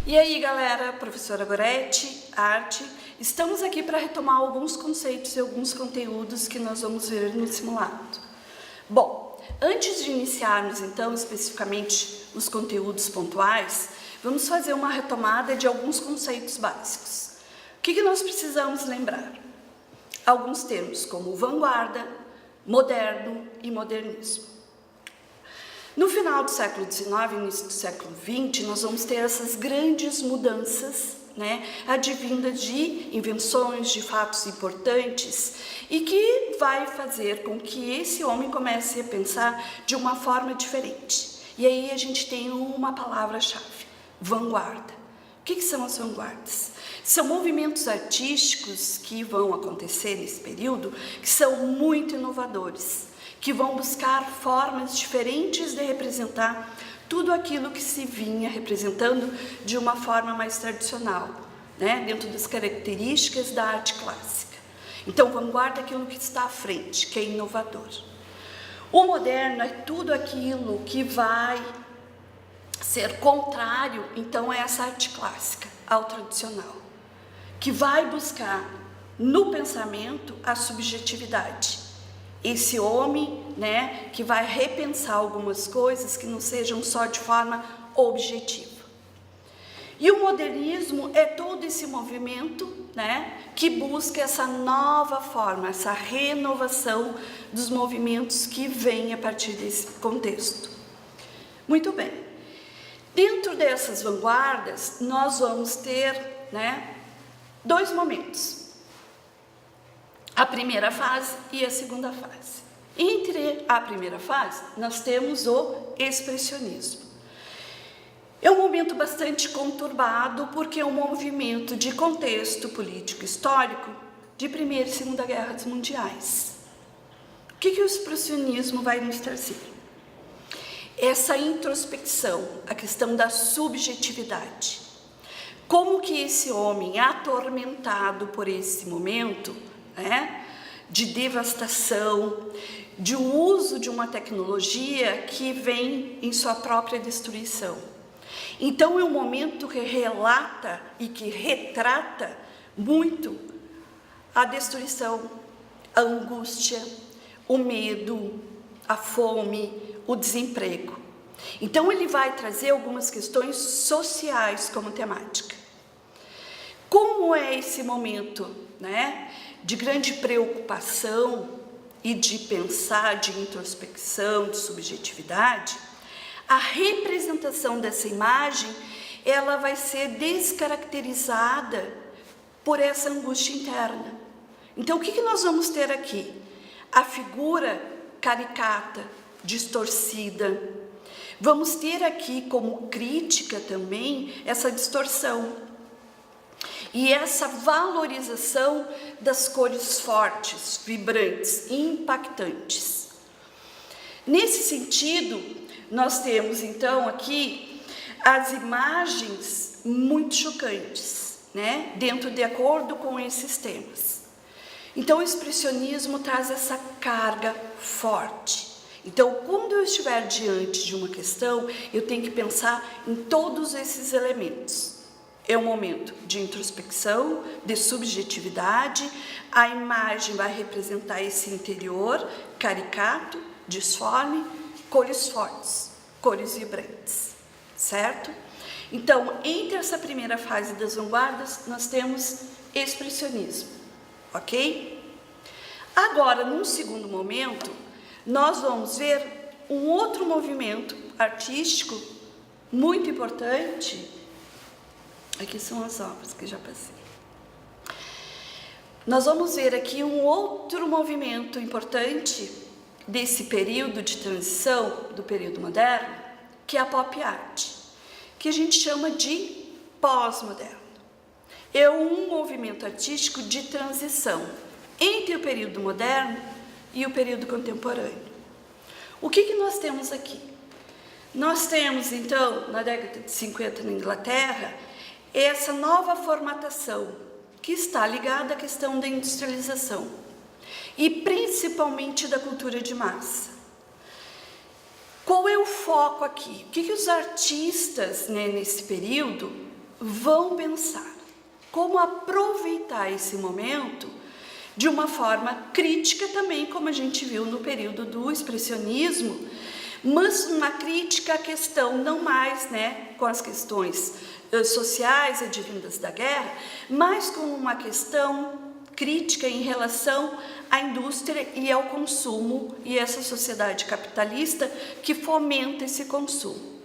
E aí, galera, professora Goretti, Arte, estamos aqui para retomar alguns conceitos e alguns conteúdos que nós vamos ver no simulado. Bom, antes de iniciarmos, então, especificamente os conteúdos pontuais, vamos fazer uma retomada de alguns conceitos básicos. O que nós precisamos lembrar? Alguns termos como vanguarda, moderno e modernismo. No final do século XIX e início do século XX, nós vamos ter essas grandes mudanças, advindas de invenções, de fatos importantes, e que vai fazer com que esse homem comece a pensar de uma forma diferente. E aí a gente tem uma palavra-chave: vanguarda. O que são as vanguardas? São movimentos artísticos que vão acontecer nesse período, que são muito inovadores, que vão buscar formas diferentes de representar tudo aquilo que se vinha representando de uma forma mais tradicional, dentro das características da arte clássica. Então, vanguarda é aquilo que está à frente, que é inovador. O moderno é tudo aquilo que vai ser contrário, então, a essa arte clássica, ao tradicional, que vai buscar no pensamento a subjetividade. Esse homem, que vai repensar algumas coisas que não sejam só de forma objetiva. E o modernismo é todo esse movimento, que busca essa nova forma, essa renovação dos movimentos que vem a partir desse contexto. Muito bem. Dentro dessas vanguardas, nós vamos ter, dois momentos. A primeira fase e a segunda fase. Entre a primeira fase, nós temos o expressionismo. É um momento bastante conturbado, porque é um movimento de contexto político histórico de Primeira e Segunda Guerras Mundiais. O que o expressionismo vai nos trazer? Essa introspecção, a questão da subjetividade. Como que esse homem, atormentado por esse momento, de devastação, de uso de uma tecnologia que vem em sua própria destruição. Então é um momento que relata e que retrata muito a destruição, a angústia, o medo, a fome, o desemprego. Então ele vai trazer algumas questões sociais como temática. Como é esse momento, de grande preocupação e de pensar, de introspecção, de subjetividade, a representação dessa imagem, ela vai ser descaracterizada por essa angústia interna. Então, o que nós vamos ter aqui? A figura caricata, distorcida. Vamos ter aqui como crítica também essa distorção. E essa valorização das cores fortes, vibrantes, impactantes. Nesse sentido, nós temos então aqui as imagens muito chocantes, dentro de acordo com esses temas. Então o expressionismo traz essa carga forte. Então, quando eu estiver diante de uma questão, eu tenho que pensar em todos esses elementos. É um momento de introspecção, de subjetividade, a imagem vai representar esse interior caricato, disforme, cores fortes, cores vibrantes, certo? Então, entre essa primeira fase das vanguardas, nós temos expressionismo, ok? Agora, num segundo momento, nós vamos ver um outro movimento artístico muito importante. Aqui são as obras que já passei. Nós vamos ver aqui um outro movimento importante desse período de transição, do período moderno, que é a pop art, que a gente chama de pós-moderno. É um movimento artístico de transição entre o período moderno e o período contemporâneo. O que nós temos aqui? Nós temos, então, na década de 50 na Inglaterra, essa nova formatação que está ligada à questão da industrialização e principalmente da cultura de massa. Qual é o foco aqui? O que os artistas, nesse período, vão pensar como aproveitar esse momento de uma forma crítica também, como a gente viu no período do expressionismo, mas uma crítica à questão não mais, né, com as questões sociais advindas da guerra, mas com uma questão crítica em relação à indústria e ao consumo e essa sociedade capitalista que fomenta esse consumo.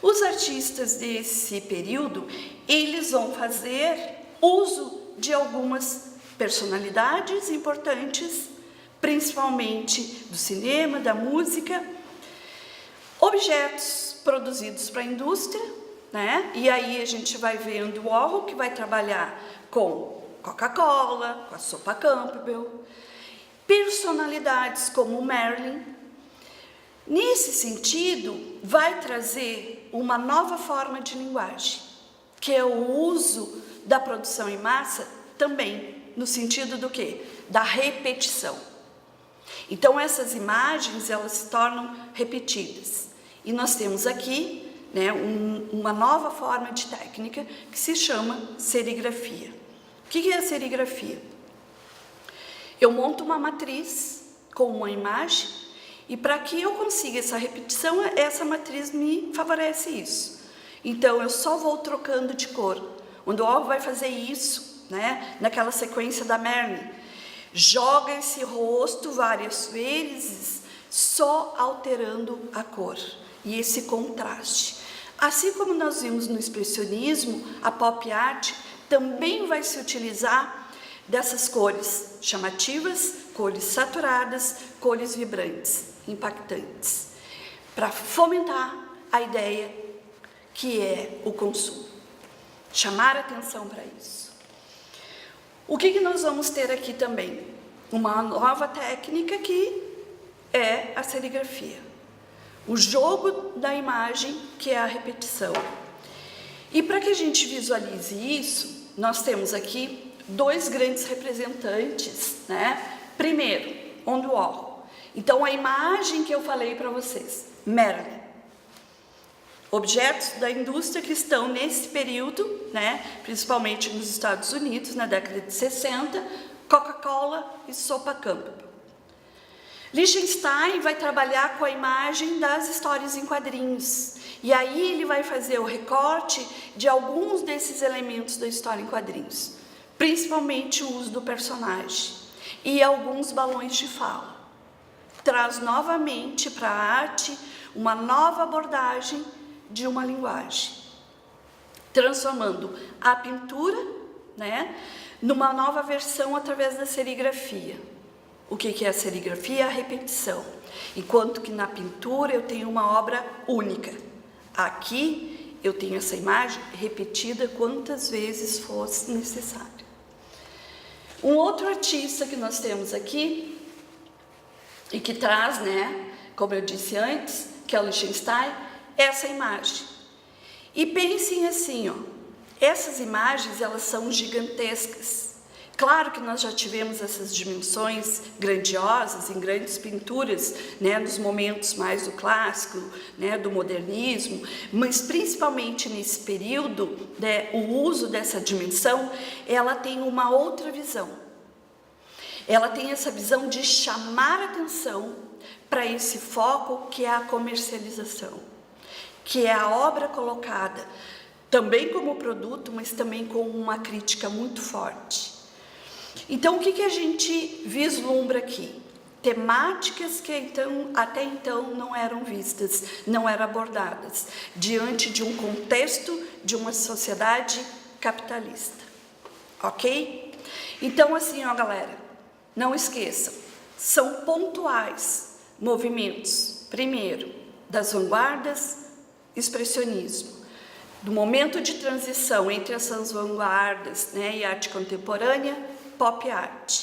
Os artistas desse período, eles vão fazer uso de algumas personalidades importantes, principalmente do cinema, da música, objetos produzidos para a indústria, né? E aí a gente vai vendo o Warhol, que vai trabalhar com Coca-Cola, com a sopa Campbell, personalidades como Marilyn. Nesse sentido, vai trazer uma nova forma de linguagem, que é o uso da produção em massa também, no sentido do quê? Da repetição. Então, essas imagens, elas se tornam repetidas. E nós temos aqui, né, uma nova forma de técnica que se chama serigrafia. O que é a serigrafia? Eu monto uma matriz com uma imagem e para que eu consiga essa repetição, essa matriz me favorece isso. Então, eu só vou trocando de cor. O Warhol vai fazer isso, né, naquela sequência da Marilyn. Joga esse rosto várias vezes, só alterando a cor e esse contraste. Assim como nós vimos no expressionismo, a pop art também vai se utilizar dessas cores chamativas, cores saturadas, cores vibrantes, impactantes, para fomentar a ideia que é o consumo, chamar atenção para isso. O que nós vamos ter aqui também? Uma nova técnica que é a serigrafia. O jogo da imagem, que é a repetição. E para que a gente visualize isso, nós temos aqui dois grandes representantes, né? Primeiro, Warhol. Então, a imagem que eu falei para vocês, Marilyn. Objetos da indústria que estão nesse período, né? Principalmente nos Estados Unidos, na década de 60, Coca-Cola e sopa Campbell. Lichtenstein vai trabalhar com a imagem das histórias em quadrinhos. E aí ele vai fazer o recorte de alguns desses elementos da história em quadrinhos. Principalmente o uso do personagem. E alguns balões de fala. Traz novamente para a arte uma nova abordagem de uma linguagem. Transformando a pintura, né, numa nova versão através da serigrafia. O que é a serigrafia? A repetição. Enquanto que na pintura eu tenho uma obra única. Aqui eu tenho essa imagem repetida quantas vezes fosse necessário. Um outro artista que nós temos aqui, e que traz, né, como eu disse antes, que é o Lichtenstein, essa imagem. E pensem assim, ó, essas imagens, elas são gigantescas. Claro que nós já tivemos essas dimensões grandiosas em grandes pinturas, né, nos momentos mais do clássico, né, do modernismo, mas principalmente nesse período, né, o uso dessa dimensão, ela tem uma outra visão. Ela tem essa visão de chamar atenção para esse foco que é a comercialização, que é a obra colocada também como produto, mas também com uma crítica muito forte. Então, o que a gente vislumbra aqui? Temáticas que até então não eram vistas, não eram abordadas, diante de um contexto de uma sociedade capitalista. Ok? Então, assim, ó, galera, não esqueçam, são pontuais movimentos, primeiro, das vanguardas, expressionismo, do momento de transição entre essas vanguardas, né, e arte contemporânea, pop art.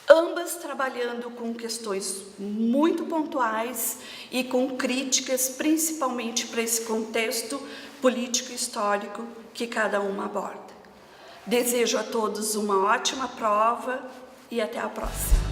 Ambas trabalhando com questões muito pontuais e com críticas, principalmente para esse contexto político e histórico que cada uma aborda. Desejo a todos uma ótima prova e até a próxima.